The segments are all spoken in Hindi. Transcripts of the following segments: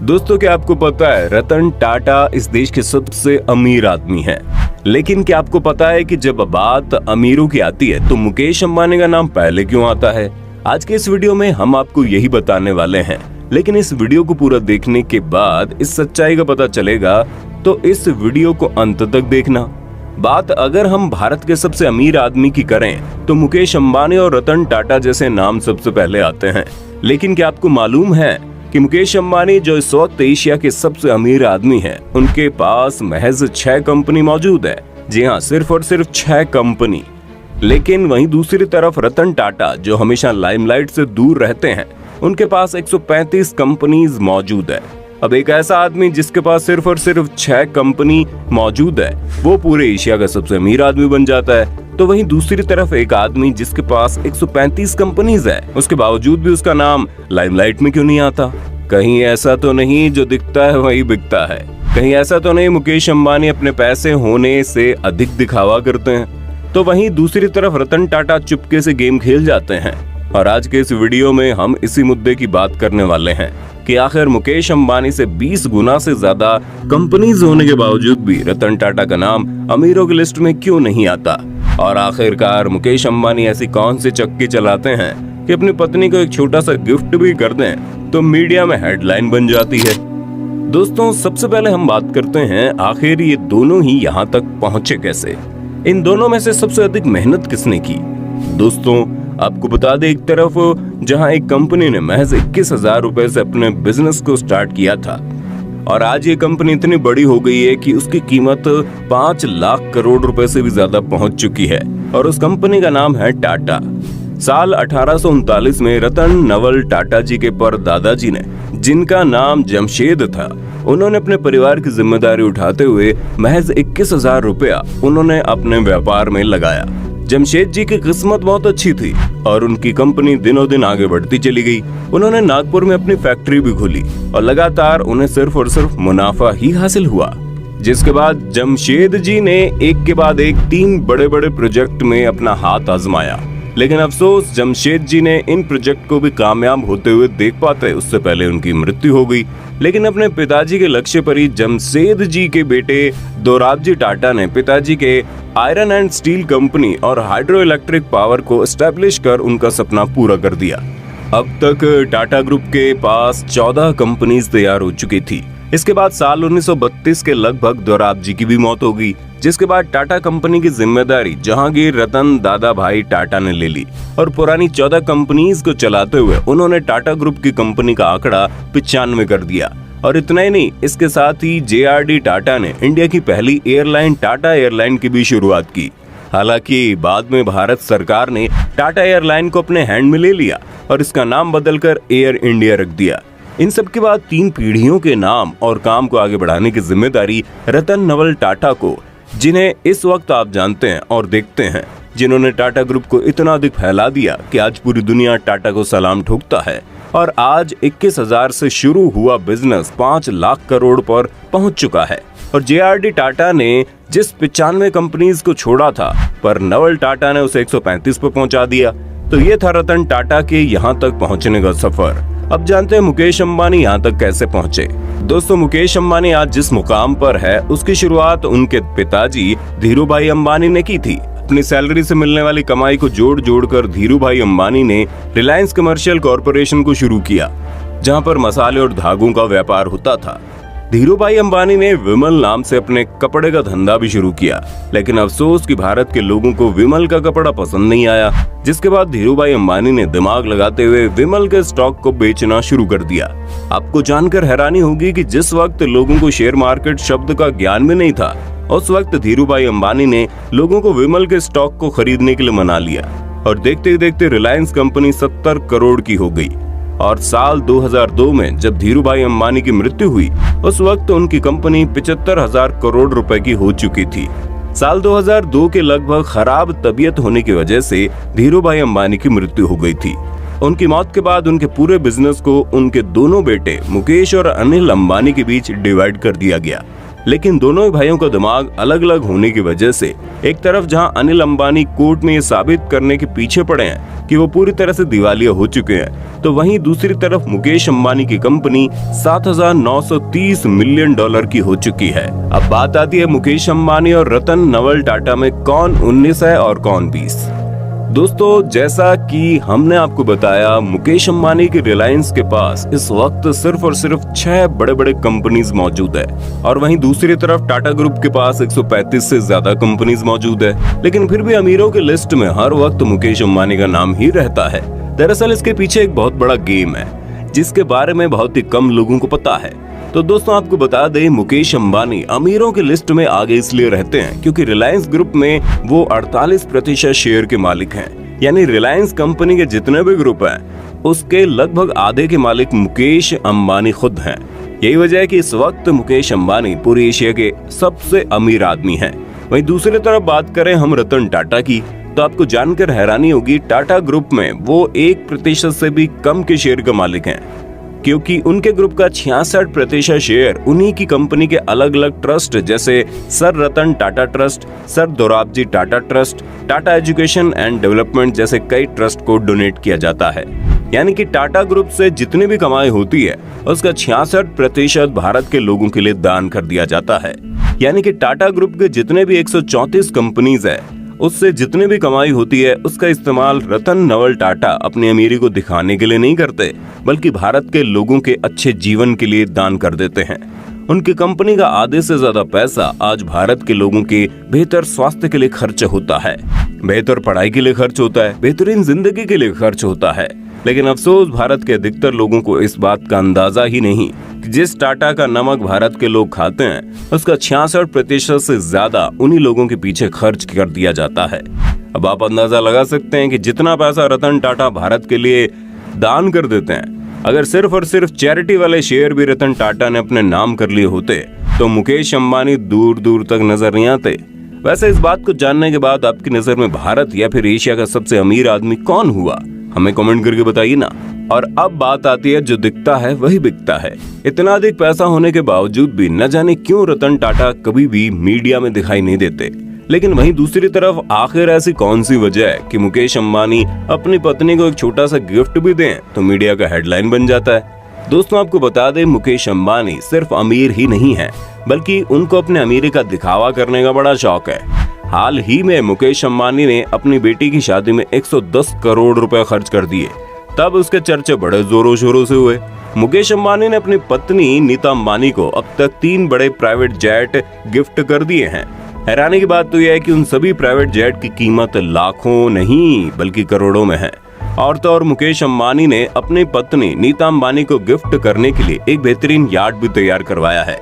दोस्तों, क्या आपको पता है रतन टाटा इस देश के सबसे अमीर आदमी हैं। लेकिन क्या आपको पता है कि जब बात अमीरों की आती है तो मुकेश अंबानी का नाम पहले क्यों आता है? आज के इस वीडियो में हम आपको यही बताने वाले हैं। लेकिन इस वीडियो को पूरा देखने के बाद इस सच्चाई का पता चलेगा, तो इस वीडियो को अंत तक देखना। बात अगर हम भारत के सबसे अमीर आदमी की करें तो मुकेश अंबानी और रतन टाटा जैसे नाम सबसे पहले आते हैं। लेकिन क्या आपको मालूम है कि मुकेश अंबानी जो इस वक्त एशिया के सबसे अमीर आदमी हैं, उनके पास महज 6 कंपनी मौजूद है। जी हाँ, सिर्फ और सिर्फ 6 कंपनी। लेकिन वहीं दूसरी तरफ रतन टाटा जो हमेशा लाइमलाइट से दूर रहते हैं, उनके पास 135 कंपनीज मौजूद है। अब एक ऐसा आदमी जिसके पास सिर्फ और सिर्फ 6 कंपनी मौजूद है, वो पूरे एशिया का सबसे अमीर आदमी बन जाता है। तो वहीं दूसरी तरफ एक आदमी जिसके पास 135 कंपनीज है, उसके बावजूद भी उसका नाम लाइमलाइट में क्यों नहीं आता? कहीं ऐसा तो नहीं जो दिखता है वही बिकता है? कहीं ऐसा तो नहीं मुकेश अंबानी अपने पैसे होने से अधिक दिखावा करते हैं? तो वहीं दूसरी तरफ रतन टाटा चुपके से गेम खेल जाते हैं। और आज के इस वीडियो में हम इसी मुद्दे की बात करने वाले हैं कि आखिर मुकेश अंबानी से 20 गुना से ज्यादा कंपनीज होने के बावजूद भी रतन टाटा का नाम अमीरों की लिस्ट में क्यों नहीं आता। और आखिरकार मुकेश अंबानी ऐसी कौन सी चक्की चलाते हैं कि अपनी पत्नी को एक छोटा सा गिफ्ट भी कर दें तो मीडिया में हेडलाइन बन जाती है। दोस्तों, सबसे पहले हम बात करते हैं आखिर ये दोनों ही यहाँ तक पहुँचे कैसे। इन दोनों में से सबसे अधिक मेहनत किसने की? दोस्तों, आपको बता दें, एक तरफ जहां एक कंपनी ने महज 21,000 रुपए से अपने बिजनेस को स्टार्ट किया था, और आज ये कंपनी इतनी बड़ी हो गई है कि उसकी कीमत 5 लाख करोड़ रुपए से भी ज्यादा पहुंच चुकी है। और उस कंपनी का नाम है टाटा। साल 1839 में रतन नवल टाटा जी के परदादाजी ने, जिनका नाम जमशेद था, उन्होंने अपने परिवार की जिम्मेदारी उठाते हुए महज 21,000 रुपया उन्होंने अपने व्यापार में लगाया। जमशेद जी की किस्मत बहुत अच्छी थी और उनकी कंपनी दिनों दिन आगे बढ़ती चली गई। उन्होंने नागपुर में अपनी फैक्ट्री भी खोली और लगातार उन्हें सिर्फ और सिर्फ मुनाफा ही हासिल हुआ। जिसके बाद जमशेद जी ने एक के बाद एक 3 बड़े बड़े प्रोजेक्ट में अपना हाथ आजमाया। लेकिन अफसोस, जमशेद जी ने इन प्रोजेक्ट को भी कामयाब होते हुए देख पाते उससे पहले उनकी मृत्यु हो गई। लेकिन अपने पिताजी के लक्ष्य पर ही जमशेद जी के बेटे दोराबजी टाटा ने पिताजी के आयरन एंड स्टील कंपनी और हाइड्रो इलेक्ट्रिक पावर को एस्टेब्लिश कर उनका सपना पूरा कर दिया। अब तक टाटा ग्रुप के पास 14 कंपनीज तैयार हो चुकी थी। इसके बाद साल 1932 के लगभग दोराबजी की भी मौत हो गई, जिसके बाद टाटा कंपनी की जिम्मेदारी जहांगीर रतन दादा भाई टाटा ने ले ली और पुरानी 14 कंपनीज को चलाते हुए उन्होंने टाटा ग्रुप की कंपनी का आंकड़ा 95 कर दिया। और इतना ही नहीं, इसके साथ ही JRD टाटा ने इंडिया की पहली एयरलाइन टाटा एयरलाइन की भी शुरुआत की। हालांकि बाद में भारत सरकार ने टाटा एयरलाइन को अपने हैंड में ले लिया और इसका नाम बदलकर एयर इंडिया रख दिया। इन सब के बाद 3 पीढ़ियों के नाम और काम को आगे बढ़ाने की जिम्मेदारी रतन नवल टाटा को, जिन्हें इस वक्त आप जानते हैं और देखते हैं, जिन्होंने टाटा ग्रुप को इतना अधिक फैला दिया कि आज पूरी दुनिया टाटा को सलाम ठोकता है। और आज 21,000 से शुरू हुआ बिजनेस 5 लाख करोड़ पर पहुंच चुका है। और JRD टाटा ने जिस 95 कंपनीज को छोड़ा था, पर नवल टाटा ने उसे 135 पर पहुंचा दिया। तो ये था रतन टाटा के यहाँ तक पहुँचने का सफर। अब जानते हैं मुकेश अंबानी यहाँ तक कैसे पहुँचे। दोस्तों, मुकेश अंबानी आज जिस मुकाम पर है, उसकी शुरुआत उनके पिताजी धीरूभाई अंबानी ने की थी। अपनी सैलरी से मिलने वाली कमाई को जोड़ जोड़ कर धीरूभाई अंबानी ने रिलायंस कमर्शियल कॉरपोरेशन को शुरू किया, जहां पर मसाले और धागों का व्यापार होता था। धीरूभाई अंबानी ने विमल नाम से अपने कपड़े का धंधा भी शुरू किया। लेकिन अफसोस कि भारत के लोगों को विमल का कपड़ा पसंद नहीं आया, जिसके बाद धीरूभाई अंबानी ने दिमाग लगाते हुए विमल के स्टॉक को बेचना शुरू कर दिया। आपको जानकर हैरानी होगी कि जिस वक्त लोगों को शेयर मार्केट शब्द का ज्ञान भी नहीं था, उस वक्त धीरूभाई अंबानी ने लोगों को विमल के स्टॉक को खरीदने के लिए मना लिया और देखते ही देखते रिलायंस कंपनी 70 करोड़ की हो गई। और साल 2002 में जब धीरूभाई अंबानी की मृत्यु हुई, उस वक्त उनकी कंपनी 75,000 करोड़ रुपए की हो चुकी थी। साल 2002 के लगभग खराब तबीयत होने की वजह से धीरूभाई अंबानी की मृत्यु हो गई थी। उनकी मौत के बाद उनके पूरे बिजनेस को उनके दोनों बेटे मुकेश और अनिल अंबानी के बीच डिवाइड कर दिया गया। लेकिन दोनों ही भाइयों का दिमाग अलग अलग होने की वजह से एक तरफ जहां अनिल अंबानी कोर्ट में ये साबित करने के पीछे पड़े हैं कि वो पूरी तरह से दिवालिया हो चुके हैं, तो वहीं दूसरी तरफ मुकेश अंबानी की कंपनी 7,930 मिलियन डॉलर की हो चुकी है। अब बात आती है मुकेश अंबानी और रतन नवल टाटा में कौन 19 है और कौन 20। दोस्तों, जैसा कि हमने आपको बताया, मुकेश अंबानी की रिलायंस के पास इस वक्त सिर्फ और सिर्फ 6 बड़े बड़े कंपनीज मौजूद है और वहीं दूसरी तरफ टाटा ग्रुप के पास 135 से ज्यादा कंपनीज मौजूद है। लेकिन फिर भी अमीरों की लिस्ट में हर वक्त मुकेश अंबानी का नाम ही रहता है। दरअसल इसके पीछे एक बहुत बड़ा गेम है जिसके बारे में बहुत ही कम लोगों को पता है। तो दोस्तों, आपको बता दें, मुकेश अंबानी अमीरों की लिस्ट में आगे इसलिए रहते हैं क्योंकि रिलायंस ग्रुप में वो 48% शेयर के मालिक हैं। यानी रिलायंस कंपनी के जितने भी ग्रुप हैं उसके लगभग आधे के मालिक मुकेश अंबानी खुद हैं। यही वजह है कि इस वक्त मुकेश अंबानी पूरी एशिया के सबसे अमीर आदमी हैं। वहीं दूसरी तरफ बात करें हम रतन टाटा की, तो आपको जानकर हैरानी होगी, टाटा ग्रुप में वो 1% से भी कम के शेयर के मालिक हैं क्योंकि उनके ग्रुप का 66% शेयर उन्हीं की कंपनी के अलग अलग ट्रस्ट जैसे sir Ratan Tata trust, sir Dorabji Tata trust, Tata education and development जैसे कई ट्रस्ट को डोनेट किया जाता है। यानी कि टाटा ग्रुप से जितनी भी कमाई होती है उसका 66% भारत के लोगों के लिए दान कर दिया जाता है। यानी कि टाटा ग्रुप के जितने भी 134 कंपनीज है उससे जितनी भी कमाई होती है उसका इस्तेमाल रतन नवल टाटा अपनी अमीरी को दिखाने के लिए नहीं करते, बल्कि भारत के लोगों के अच्छे जीवन के लिए दान कर देते हैं। उनकी कंपनी का आधे से ज्यादा पैसा आज भारत के लोगों के बेहतर स्वास्थ्य के लिए खर्च होता है, बेहतर पढ़ाई के लिए खर्च होता है, बेहतरीन जिंदगी के लिए खर्च होता है। लेकिन अफसोस, भारत के अधिकतर लोगों को इस बात का अंदाजा ही नहीं कि जिस टाटा का नमक भारत के लोग खाते हैं उसका 66% से ज्यादा उन्हीं लोगों के पीछे खर्च कर दिया जाता है। अब आप अंदाजा लगा सकते हैं कि जितना पैसा रतन टाटा भारत के लिए दान कर देते हैं, अगर सिर्फ और सिर्फ चैरिटी वाले शेयर भी रतन टाटा ने अपने नाम कर लिए होते तो मुकेश अंबानी दूर दूर तक नजर नहीं आते। वैसे इस बात को जानने के बाद आपकी नजर में भारत या फिर एशिया का सबसे अमीर आदमी कौन हुआ, हमें कमेंट करके बताइए ना। और अब बात आती है, जो दिखता है वही बिकता है। इतना अधिक पैसा होने के बावजूद भी न जाने क्यों रतन टाटा कभी भी मीडिया में दिखाई नहीं देते। लेकिन वहीं दूसरी तरफ आखिर ऐसी कौन सी वजह है कि मुकेश अंबानी अपनी पत्नी को एक छोटा सा गिफ्ट भी दें तो मीडिया का हेडलाइन बन जाता है। दोस्तों, आपको बता दें, मुकेश अंबानी सिर्फ अमीर ही नहीं है बल्कि उनको अपने अमीरी का दिखावा करने का बड़ा शौक है। हाल ही में मुकेश अंबानी ने अपनी बेटी की शादी में 110 करोड़ रुपए खर्च कर दिए, तब उसके चर्चे बड़े जोरों शोरों से हुए। मुकेश अंबानी ने अपनी पत्नी नीता अंबानी को अब तक 3 बड़े प्राइवेट जेट गिफ्ट कर दिए हैं। हैरानी की बात तो यह है कि उन सभी प्राइवेट जेट की कीमत लाखों नहीं बल्कि करोड़ों में है। और तो और मुकेश अंबानी ने अपनी पत्नी नीता अंबानी को गिफ्ट करने के लिए एक बेहतरीन यार्ड भी तैयार करवाया है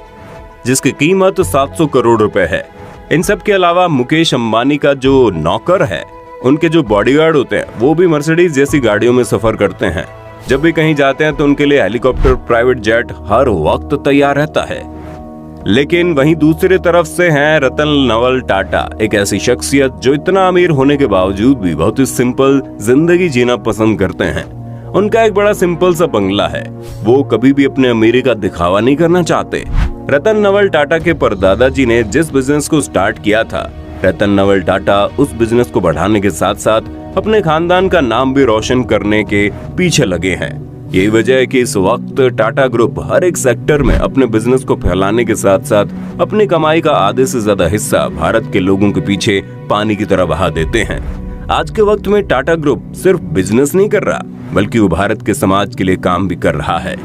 जिसकी कीमत 700 करोड़ रुपए है। इन सब के अलावा मुकेश अंबानी का जो नौकर है, उनके जो बॉडीगार्ड होते हैं, वो भी मर्सिडीज जैसी गाड़ियों में सफर करते हैं। जब भी कहीं जाते हैं तो उनके लिए हेलीकॉप्टर, प्राइवेट जेट हर वक्त तैयार रहता है। लेकिन वहीं दूसरी तरफ से हैं रतन नवल टाटा, एक ऐसी शख्सियत जो इतना अमीर होने के बावजूद भी बहुत ही सिंपल जिंदगी जीना पसंद करते हैं। उनका एक बड़ा सिंपल सा बंगला है, वो कभी भी अपने अमीरी का दिखावा नहीं करना चाहते। रतन नवल टाटा के परदादा जी ने जिस बिजनेस को स्टार्ट किया था, रतन नवल टाटा उस बिजनेस को बढ़ाने के साथ साथ अपने खानदान का नाम भी रोशन करने के पीछे लगे हैं। यही वजह है कि इस वक्त टाटा ग्रुप हर एक सेक्टर में अपने बिजनेस को फैलाने के साथ साथ अपनी कमाई का आधे से ज्यादा हिस्सा भारत के लोगों के पीछे पानी की तरह बहा देते हैं। आज के वक्त में टाटा ग्रुप सिर्फ बिजनेस नहीं कर रहा बल्कि वो भारत के समाज के लिए काम भी कर रहा है।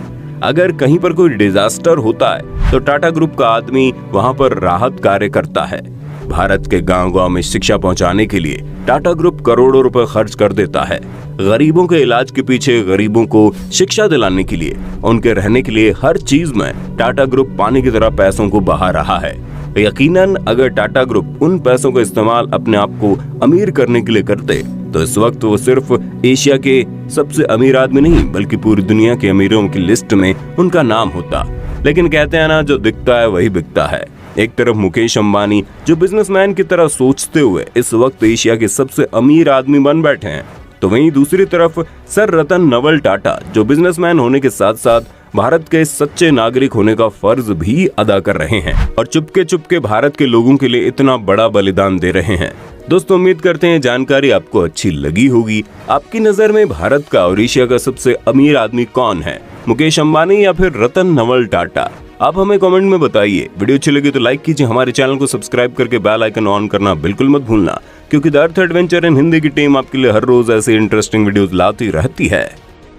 अगर कहीं पर कोई डिजास्टर होता है तो टाटा ग्रुप का आदमी वहां पर राहत कार्य करता है। भारत के गांव-गांव में शिक्षा पहुंचाने के लिए टाटा ग्रुप करोड़ों रुपए खर्च कर देता है। गरीबों के इलाज के पीछे, गरीबों को शिक्षा दिलाने के लिए, उनके रहने के लिए हर चीज में टाटा ग्रुप पानी की तरह पैसों को बहा रहा है। यकीनन अगर टाटा ग्रुप उन पैसों का इस्तेमाल अपने आप को अमीर करने के लिए करते तो इस वक्त वो सिर्फ एशिया के सबसे अमीर आदमी नहीं बल्कि पूरी दुनिया के अमीरों की लिस्ट में उनका नाम होता। लेकिन कहते हैं ना, जो दिखता है वही बिकता है। एक तरफ मुकेश अंबानी जो बिजनेसमैन की तरह सोचते हुए इस वक्त एशिया के सबसे अमीर आदमी बन बैठे हैं, तो वहीं दूसरी तरफ सर रतन नवल टाटा जो बिजनेसमैन होने के साथ साथ भारत के सच्चे नागरिक होने का फर्ज भी अदा कर रहे हैं और चुपके चुपके भारत के लोगों के लिए इतना बड़ा बलिदान दे रहे हैं। दोस्तों, उम्मीद करते हैं जानकारी आपको अच्छी लगी होगी। आपकी नजर में भारत का और एशिया का सबसे अमीर आदमी कौन है, मुकेश अंबानी या फिर रतन नवल टाटा? आप हमें कमेंट में बताइए। वीडियो अच्छी लगी तो लाइक कीजिए, हमारे चैनल को सब्सक्राइब करके बेल आइकन ऑन करना बिल्कुल मत भूलना, क्योंकि the earth adventure in Hindi की टीम आपके लिए हर रोज ऐसे इंटरेस्टिंग वीडियोस लाती रहती है।